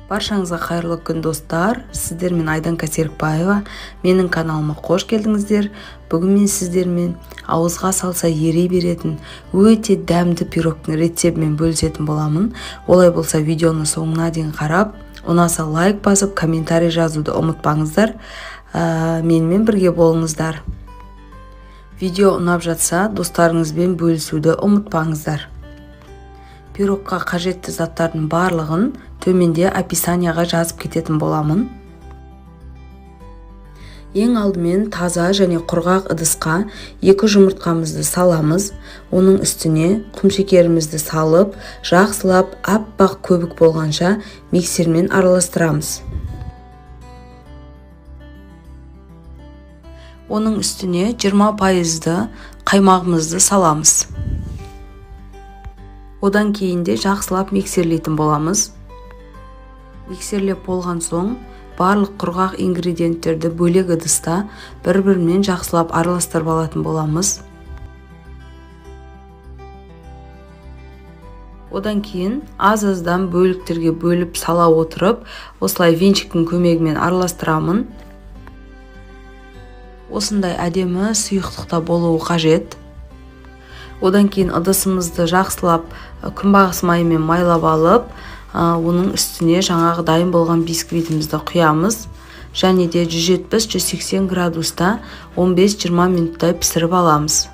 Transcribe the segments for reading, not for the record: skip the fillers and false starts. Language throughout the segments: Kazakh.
Баршаңызға қайырлы күн достар, сіздермен Айданка Серікбаева, менің каналыма қош келдіңіздер. Бүгін мен сіздермен ауызға салса ере беретін өте дәмді пирогтың рецептімен бөлісетін боламын. Олай болса видеоны соңына дейін қарап, ұнаса лайк басып, комментарий жазуды ұмытпаңыздар. Менімен бірге болыңыздар. Видео ұнап жатса, достарыңызбен бөлісуді ұмытпаңыздар. Пирогқа қажетті заттардың барлығын төменде описанияға жазып кететін боламын. Ең алдымен таза және құрғақ ыдысқа 2 жұмыртқамызды саламыз. Оның үстіне құмшекерімізді салып, жақсылап аппақ көбік болғанша миксермен араластырамыз. Оның үстіне 20% қаймағымызды саламыз. Одан кейінде жақсылап миксерлейтін боламыз. Миксерлеп болған соң, барлық құрғақ ингредиенттерді бөлек ыдыста бір-бірімен жақсылап араластырып алатын боламыз. Одан кейін аз-аздан бөліктерге бөліп сала отырып, осылай венчиктің көмегімен араластырамын. Осындай әдемі сұйықтықта болуы қажет. Одан кейін ыдысымызды жақсылап күнбағыс майымен майлап алып, оның үстіне жаңағы дайын болған бисквитімізді құямыз. Және де 170-180 градуста 15-20 минуттай пісіріп аламыз.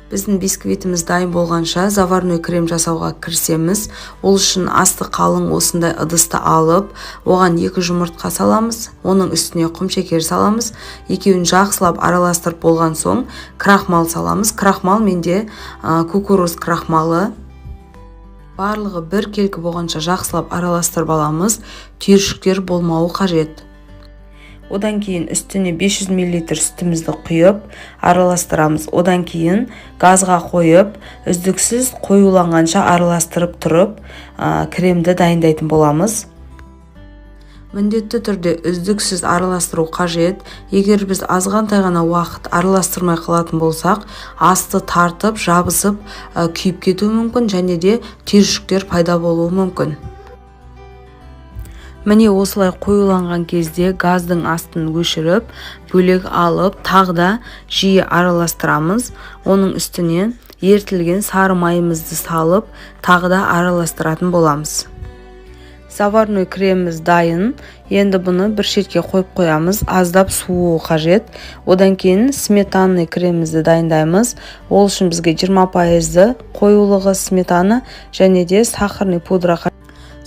Біздің бисквитіміз дайын болғанша заварной крем жасауға кірісеміз. Ол үшін асты қалың осындай ыдысты алып, оған 2 жұмыртқа саламыз. Оның үстіне құмшекер саламыз. Екеуін жақсылап араластырып болған соң крахмал саламыз. Крахмал менде кукуруз крахмалы. Барлығы бір келкі болғанша жақсылап араластырып аламыз. Түйіршіктер болмауы қажет. Одан кейін үстіне 500 мл сүтімізді құйып, араластырамыз. Одан кейін газға қойып, үздіксіз қоюланғанша араластырып тұрып, кремді дайындайтын боламыз. Міндетті түрде үздіксіз араластыру қажет. Егер біз азғантай ғана уақыт араластырмай қалатын болсақ, асты тартып, жабысып, күйіп кетуі мүмкін, және де түйіршіктер пайда болуы мүмкін. Міне осылай қоюланған кезде газдың астын өшіріп, бөлек алып, тағда жиі араластырамыз. Оның үстіне ертілген сары майымызды салып, тағда араластыратын боламыз. Заварной креміміз дайын. Енді бұны бір шетке қойып қоямыз. Аздап суы қажет. Одан кейін сметанный кремімізді дайындаймыз. Ол үшін бізге 20% қоюлығы сметана және де сахарный пудра.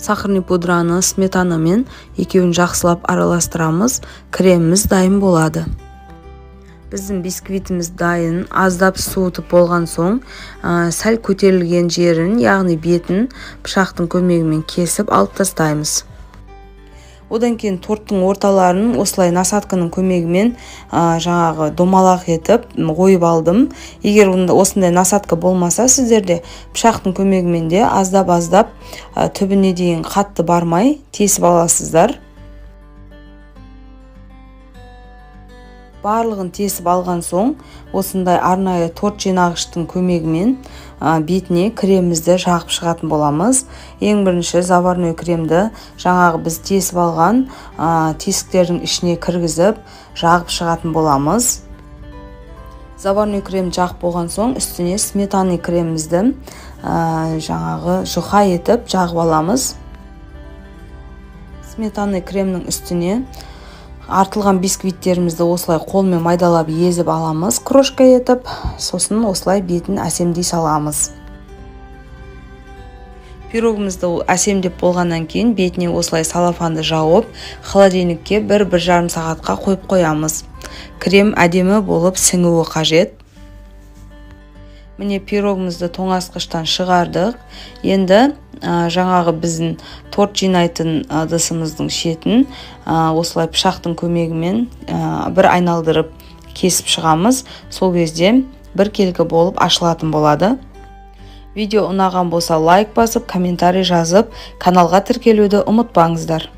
Сахарный пудраны сметанамен екеуін жақсылап араластырамыз. Креміміз дайын болады. Біздің бисквитіміз дайын. Аздап суытып болған соң, сәл көтерілген жерін, яғни бетін пышақтың көмегімен кесіп алып тастаймыз. Одан кейін торттың орталарын осылай насатканың көмегімен жаңағы домалақ етіп қойып алдым. Егер осындай насатка болмаса, сіздерде пышақтың көмегімен де аздап-аздап түбіне дейін қатты бармай тесіп аласыздар. Барлығын тесіп алған соң, осындай арнайы торт жинағыштың көмегімен бетіне кремімізді жағып шығатын боламыз. Ең бірінші заварной кремді жаңағы біз тесіп алған тесіктердің ішіне кіргізіп, жағып шығатын боламыз. Заварной крем жағып болған соң, үстіне сметанный кремімізді жаңағы жұқа етіп жағып аламыз. Сметанный кремнің үстіне артылған бисквиттерімізді осылай қолмен майдалап езіп аламыз, крошка етіп, сосын осылай бетін әсемдей саламыз. Пирогымызды әсемдеп болғаннан кейін бетіне осылай салафанды жауып, холодильникке 1-1,5 сағатқа қойып қоямыз. Крем әдемі болып сіңуі қажет. Міне пирогымызды тоңазытқыштан шығардық. Енді жаңағы біздің торт жинайтын ыдысымыздың шетін осылай пышақтың көмегімен бір айналдырып кесіп шығамыз. Сол кезде бір келкі болып ашылатын болады. Видео ұнаған болса лайк басып, комментарий жазып, каналға тіркелуді ұмытпаңыздар.